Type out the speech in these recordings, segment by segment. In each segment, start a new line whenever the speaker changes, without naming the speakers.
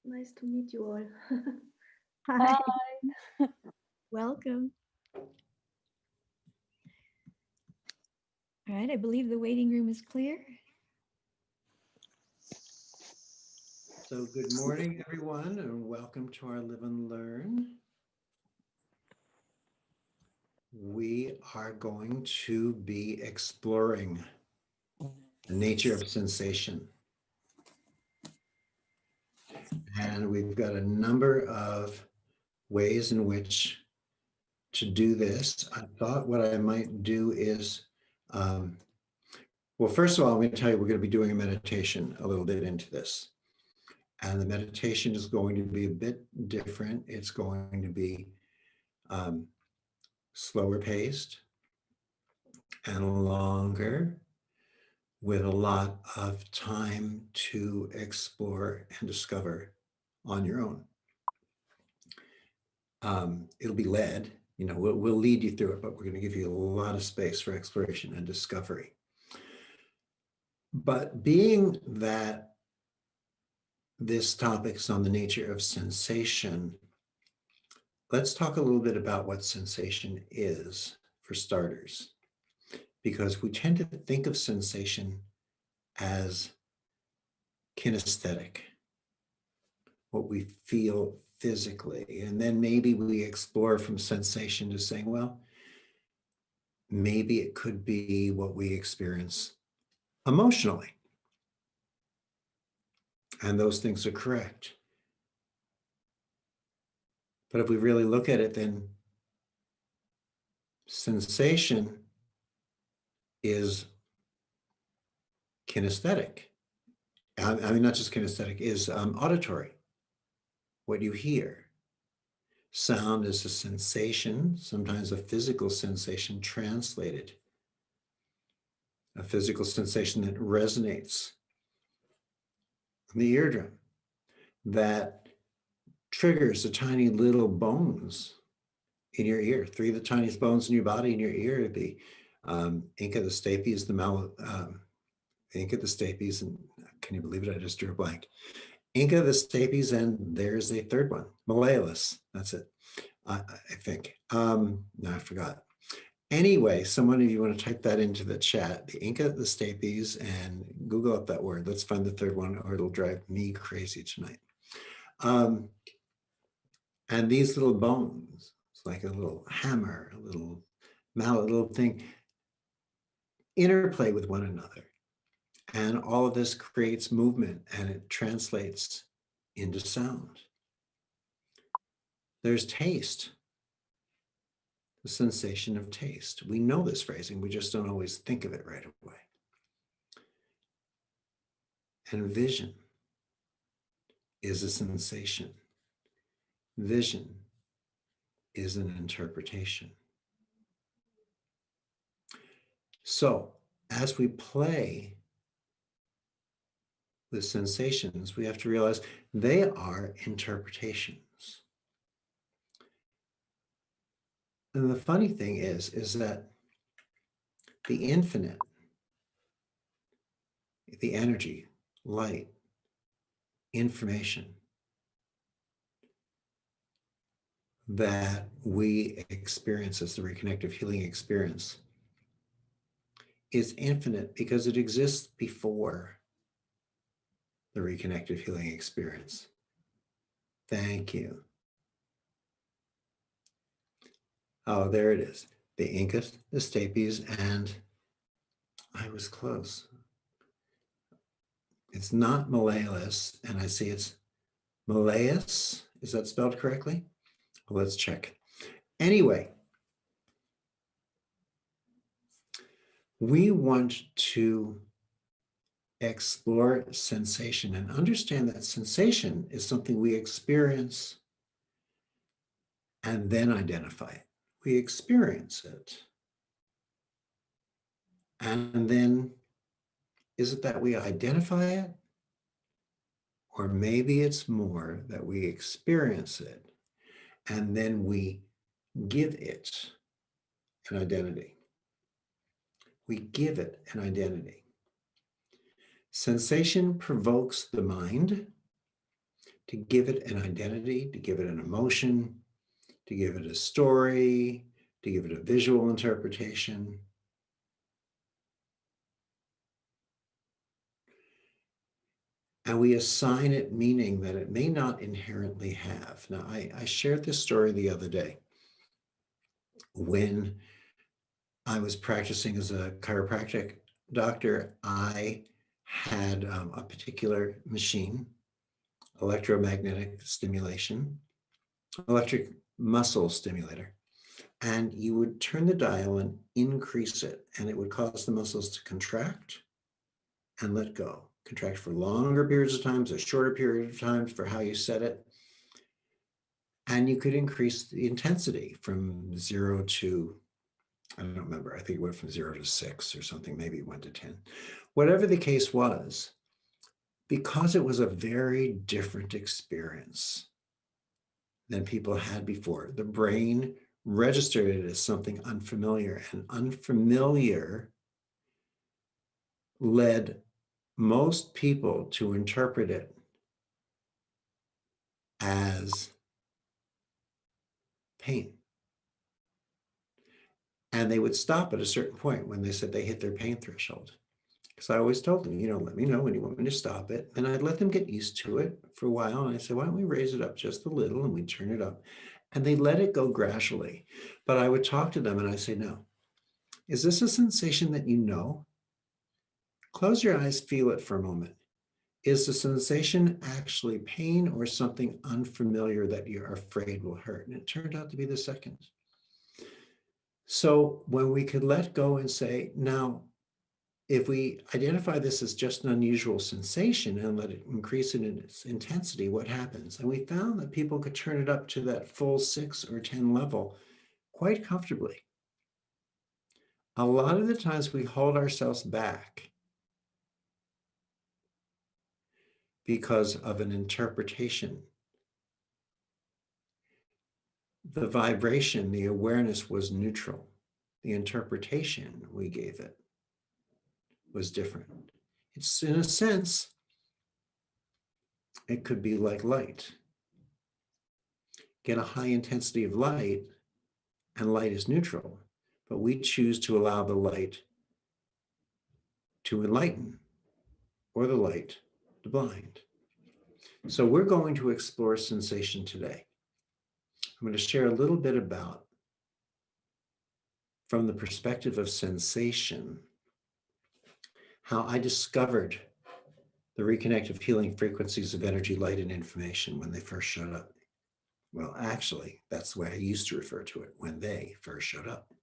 Nice to meet you all.
Hi,
Hi.
welcome. All right, I believe the waiting room is clear.
So good morning, everyone, and welcome to our Live and Learn. We are going to be exploring the nature of sensation. And we've got a number of ways in which to do this. I thought what I might do is, well, first of all, I'm going to tell you we're going to be doing a meditation a little bit into this. And the meditation is going to be a bit different. It's going to be slower paced and longer, with a lot of time to explore and discover on your own. It'll be led, we'll lead you through it, but we're going to give you a lot of space for exploration and discovery. But being that this topic's on the nature of sensation, let's talk a little bit about what sensation is, for starters, because we tend to think of sensation as kinesthetic, what we feel physically. And then maybe we explore from sensation to saying, well, maybe it could be what we experience emotionally. And those things are correct. But if we really look at it, then sensation is kinesthetic. I mean, not just kinesthetic, is auditory, what you hear. Sound is a sensation, sometimes a physical sensation translated, a physical sensation that resonates in the eardrum, that triggers the tiny little bones in your ear. Three of the tiniest bones in your body in your ear would be Inca, the stapes, Inca, the stapes, and can you believe it? I just drew a blank. Inca, the stapes, and there's a third one, malleolus. That's it, I think. No, I forgot. Anyway, someone of you want to type that into the chat, the Inca, the stapes, and Google up that word. Let's find the third one, or it'll drive me crazy tonight. And these little bones, it's like a little hammer, a little mallet, a little thing, interplay with one another. And all of this creates movement, and it translates into sound. There's taste, the sensation of taste. We know this phrasing, we just don't always think of it right away. And vision is a sensation. Vision is an interpretation. So as we play with sensations, we have to realize they are interpretations. And the funny thing is that the infinite, the energy, light, information that we experience as the reconnective healing experience is infinite because it exists before the reconnective healing experience. Thank you. Oh, there it is. The Incas, the stapes, and I was close. It's not malleolus, and I see it's malleus. Is that spelled correctly? Well, let's check. Anyway, we want to explore sensation and understand that sensation is something we experience and then identify it. We experience it. And then, is it that we identify it? Or maybe it's more that we experience it and then we give it an identity. We give it an identity. Sensation provokes the mind to give it an identity, to give it an emotion, to give it a story, to give it a visual interpretation. And we assign it meaning that it may not inherently have. Now, I shared this story the other day. When I was practicing as a chiropractic doctor, I had a particular machine, electromagnetic stimulation, electric muscle stimulator. And you would turn the dial and increase it, and it would cause the muscles to contract and let go. Contract for longer periods of times or shorter periods of times for how you set it. And you could increase the intensity from 0 to, I don't remember, I think it went from 0 to 6 or something, maybe it went to 10. Whatever the case was, because it was a very different experience than people had before, the brain registered it as something unfamiliar, and unfamiliar led most people to interpret it as pain. And they would stop at a certain point when they said they hit their pain threshold. Because I always told them, let me know when you want me to stop it. And I'd let them get used to it for a while. And I said, why don't we raise it up just a little? And we'd turn it up. And they let it go gradually. But I would talk to them and I say, no, is this a sensation that you know? Close your eyes, feel it for a moment. Is the sensation actually pain or something unfamiliar that you're afraid will hurt? And it turned out to be the second. So when we could let go and say, now, if we identify this as just an unusual sensation and let it increase in its intensity, what happens? And we found that people could turn it up to that full 6 or 10 level quite comfortably. A lot of the times we hold ourselves back because of an interpretation. The vibration, the awareness was neutral. The interpretation we gave it was different. It's, in a sense, it could be like light. Get a high intensity of light, and light is neutral, but we choose to allow the light to enlighten or the light to blind. So we're going to explore sensation today. I'm going to share a little bit about, from the perspective of sensation, how I discovered the reconnective healing frequencies of energy, light, and information when they first showed up. Well, actually, that's the way I used to refer to it, when they first showed up.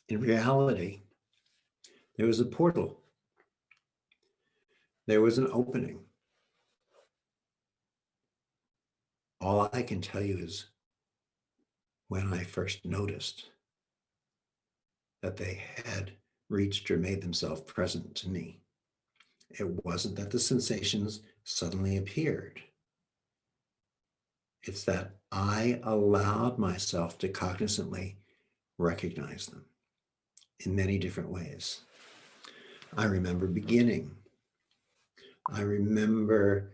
In reality, there was a portal. There was an opening. All I can tell you is when I first noticed that they had reached or made themselves present to me. It wasn't that the sensations suddenly appeared. It's that I allowed myself to cognizantly recognize them in many different ways. I remember beginning. I remember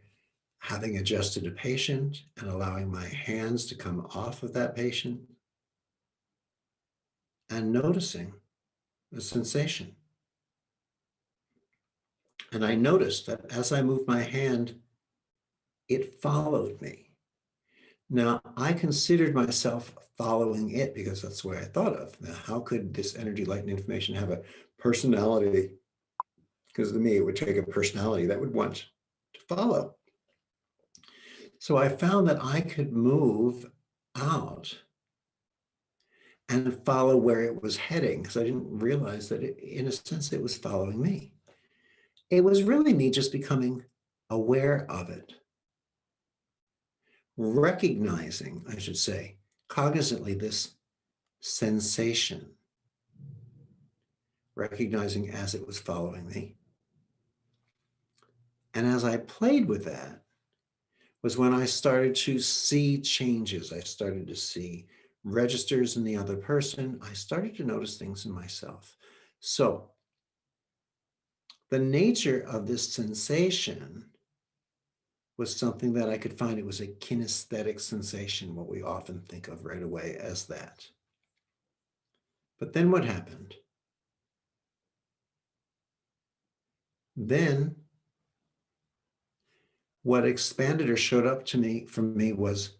having adjusted a patient and allowing my hands to come off of that patient and noticing the sensation. And I noticed that as I moved my hand, it followed me. Now, I considered myself following it because that's the way I thought of. Now, how could this energy, light, and information have a personality? Because to me, it would take a personality that would want to follow. So I found that I could move out and follow where it was heading, because I didn't realize that in a sense, it was following me. It was really me just becoming aware of it. Recognizing, I should say, cognizantly this sensation, recognizing as it was following me. And as I played with that was when I started to see changes. I started to see registers in the other person. I started to notice things in myself. So the nature of this sensation was something that I could find. It was a kinesthetic sensation, what we often think of right away as that. But then what happened? Then what expanded or showed up to me from me was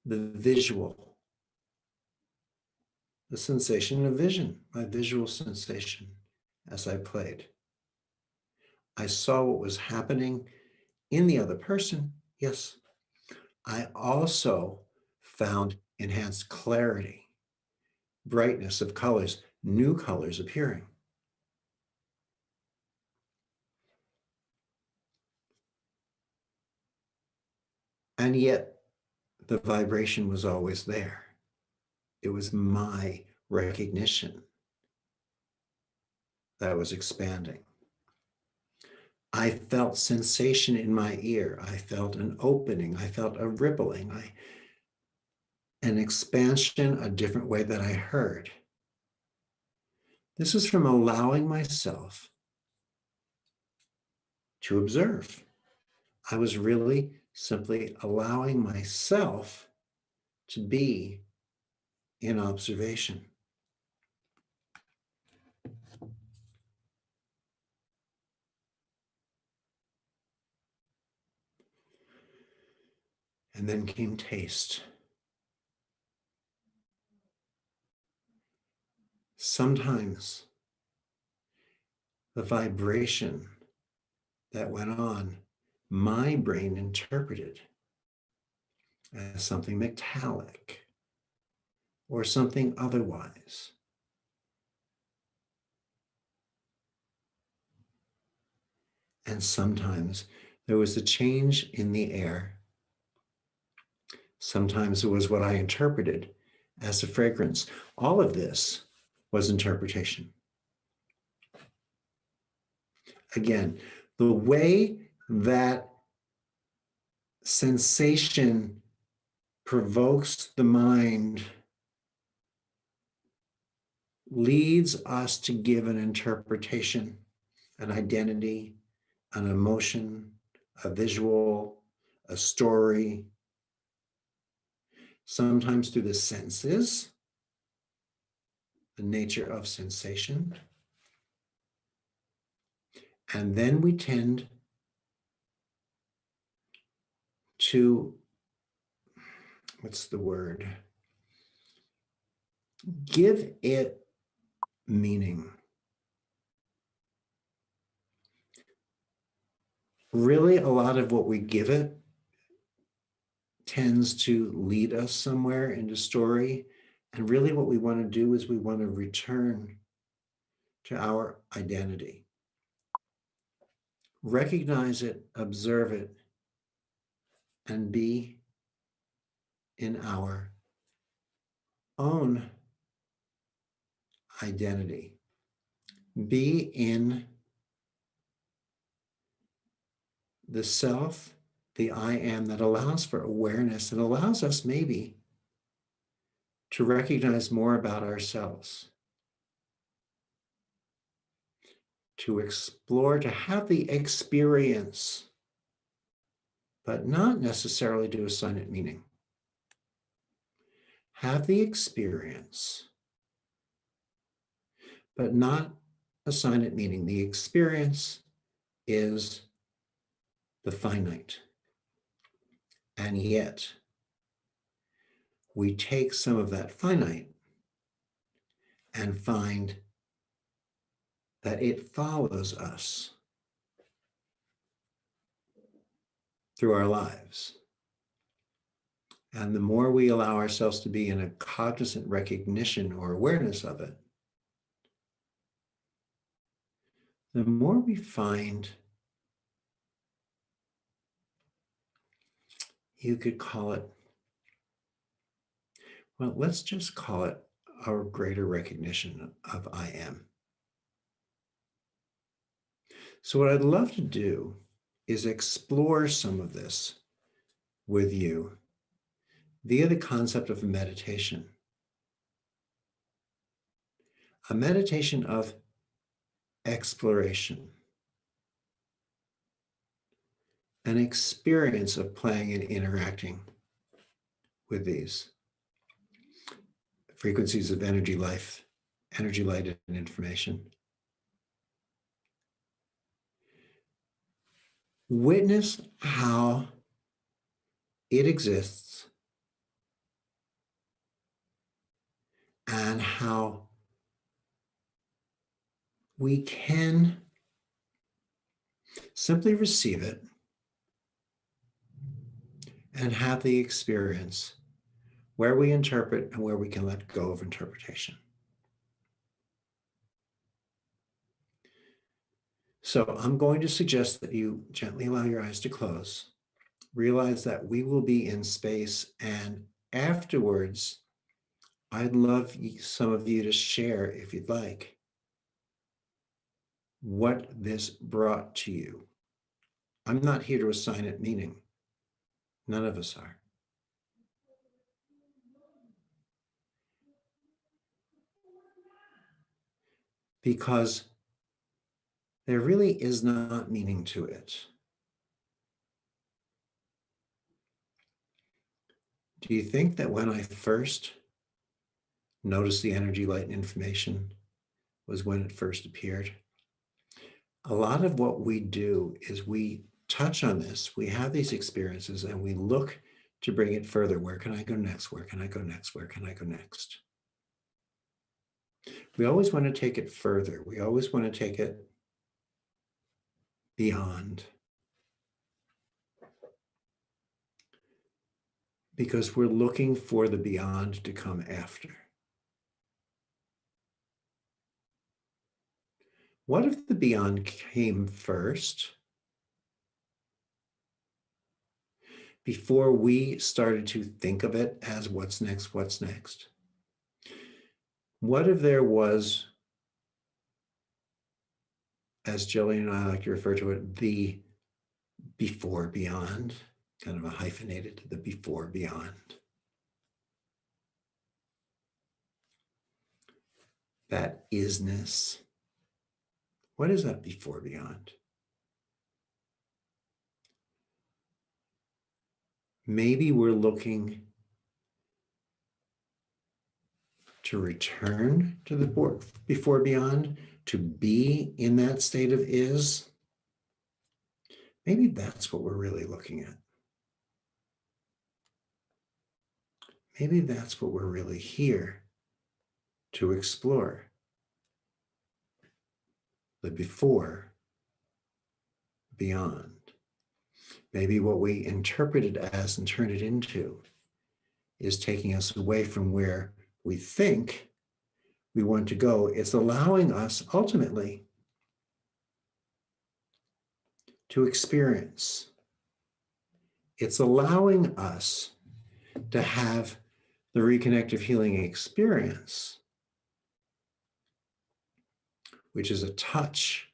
the visual, the sensation of vision, my visual sensation as I played. I saw what was happening in the other person. Yes. I also found enhanced clarity, brightness of colors, new colors appearing. And yet the vibration was always there. It was my recognition that was expanding. I felt sensation in my ear. I felt an opening. I felt a rippling, an expansion, a different way that I heard. This is from allowing myself to observe. I was really simply allowing myself to be in observation. And then came taste. Sometimes the vibration that went on, my brain interpreted as something metallic or something otherwise. And sometimes there was a change in the air. Sometimes it was what I interpreted as a fragrance. All of this was interpretation. Again, the way that sensation provokes the mind leads us to give an interpretation, an identity, an emotion, a visual, a story, sometimes through the senses, the nature of sensation. And then we tend to, what's the word? Give it meaning. Really, a lot of what we give it tends to lead us somewhere into story. And really what we want to do is we want to return to our identity. Recognize it, observe it, and be in our own identity. Be in the self, the I am that allows for awareness, that allows us maybe to recognize more about ourselves, to explore, to have the experience, but not necessarily to assign it meaning. Have the experience, but not assign it meaning. The experience is the finite. And yet, we take some of that finite and find that it follows us through our lives. And the more we allow ourselves to be in a cognizant recognition or awareness of it, the more we find, you could call it, well, let's just call it our greater recognition of I am. So what I'd love to do is explore some of this with you via the concept of meditation. A meditation of exploration. an experience of playing and interacting with these frequencies of energy, life, energy, light, and information. Witness how it exists and how we can simply receive it and have the experience where we interpret and where we can let go of interpretation. So I'm going to suggest that you gently allow your eyes to close. Realize that we will be in space, and afterwards, I'd love some of you to share, if you'd like, what this brought to you. I'm not here to assign it meaning. None of us are. Because there really is not meaning to it. Do you think that when I first noticed the energy, light, and information was when it first appeared? A lot of what we do is we touch on this, we have these experiences, and we look to bring it further. Where can I go next? Where can I go next? Where can I go next? We always want to take it further. We always want to take it beyond. Because we're looking for the beyond to come after. What if the beyond came first before we started to think of it as what's next, what's next? What if there was, as Jillian and I like to refer to it, the before beyond, kind of a hyphenated, the before beyond. That isness. What is that before beyond? Maybe we're looking to return to the before beyond, to be in that state of is. Maybe that's what we're really looking at. Maybe that's what we're really here to explore. The before beyond. Maybe what we interpret it as and turn it into is taking us away from where we think we want to go. It's allowing us ultimately to experience. It's allowing us to have the reconnective healing experience, which is a touch,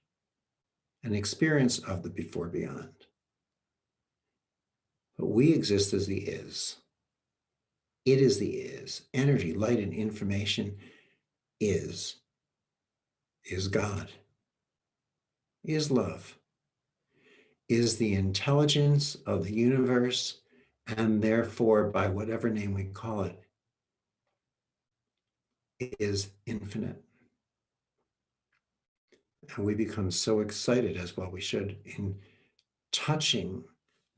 an experience of the before beyond. But we exist as the is. It is the is. Energy, light, and information is God, is love, is the intelligence of the universe, and therefore, by whatever name we call it, is infinite. And we become so excited, as well we should, in touching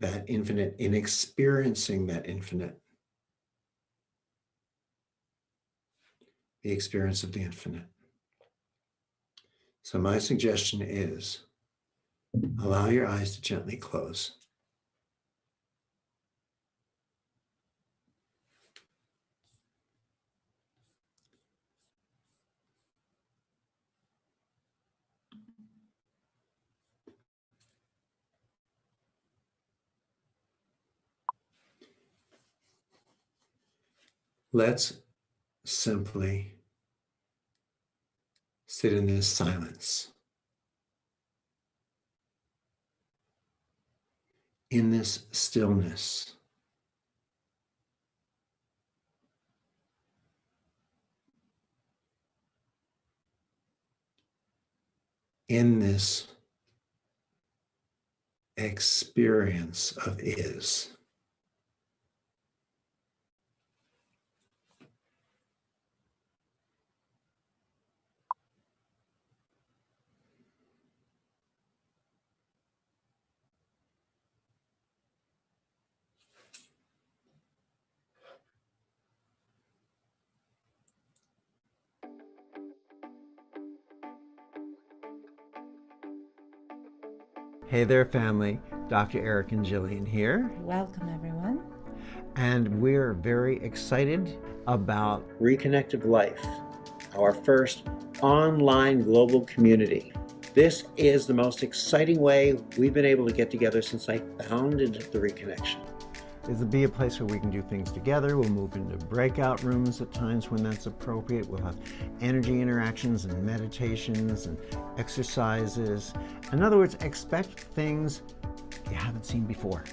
that infinite, in experiencing that infinite, the experience of the infinite. So my suggestion is, allow your eyes to gently close. Let's simply sit in this silence, in this stillness, in this experience of is. Hey there, family. Dr. Eric and Jillian here.
Welcome, everyone.
And we're very excited about Reconnective Life, our first online global community. This is the most exciting way we've been able to get together since I founded the Reconnection. It'll be a place where we can do things together. We'll move into breakout rooms at times when that's appropriate. We'll have energy interactions and meditations and exercises. In other words, expect things you haven't seen before.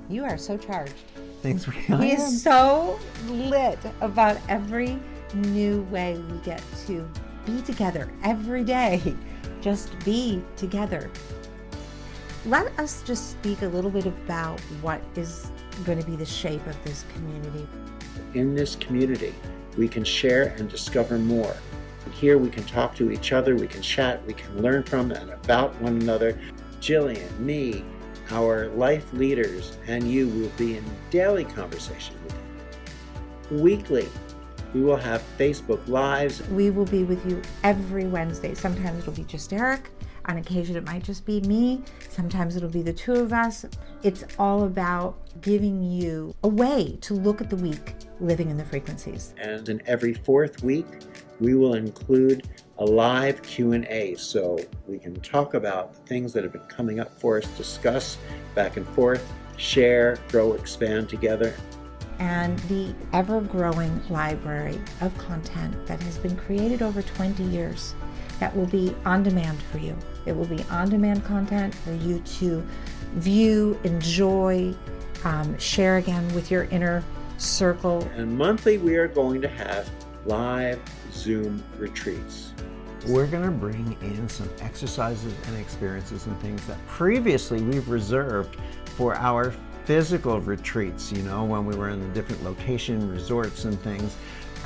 You are so charged.
Thanks for
He is so lit about every new way we get to be together every day. Just be together. Let us just speak a little bit about what is going to be the shape of this community.
In this community, we can share and discover more. Here we can talk to each other, we can chat, we can learn from and about one another. Jillian, me, our life leaders, and you will be in daily conversation with you. Weekly, we will have Facebook Lives.
We will be with you every Wednesday. Sometimes it'll be just Eric. On occasion, it might just be me. Sometimes it'll be the two of us. It's all about giving you a way to look at the week living in the frequencies.
And in every fourth week, we will include a live Q&A so we can talk about the things that have been coming up for us, discuss back and forth, share, grow, expand together.
And the ever-growing library of content that has been created over 20 years that will be on demand for you. It will be on-demand content for you to view, enjoy, share again with your inner circle.
And monthly, we are going to have live Zoom retreats. We're going to bring in some exercises and experiences and things that previously we've reserved for our physical retreats, you know, when we were in the different location resorts and things.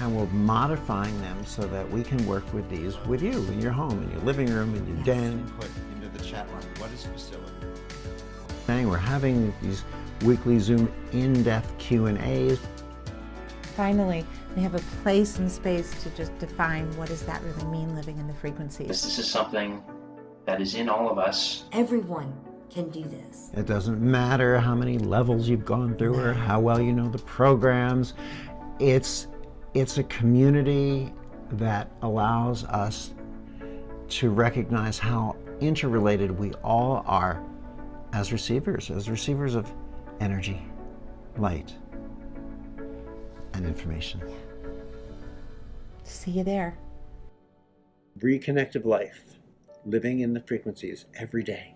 And we're modifying them so that we can work with these with you in your home, in your living room, in your den. Put into the chat line, what is facility? We're having these weekly Zoom in-depth Q&As.
Finally, we have a place and space to just define what does that really mean living in the frequencies.
This is something that is in all of us.
Everyone can do this.
It doesn't matter how many levels you've gone through or how well you know the programs. It's a community that allows us to recognize how interrelated we all are as receivers of energy, light, and information.
See you there.
Reconnective Life, living in the frequencies every day.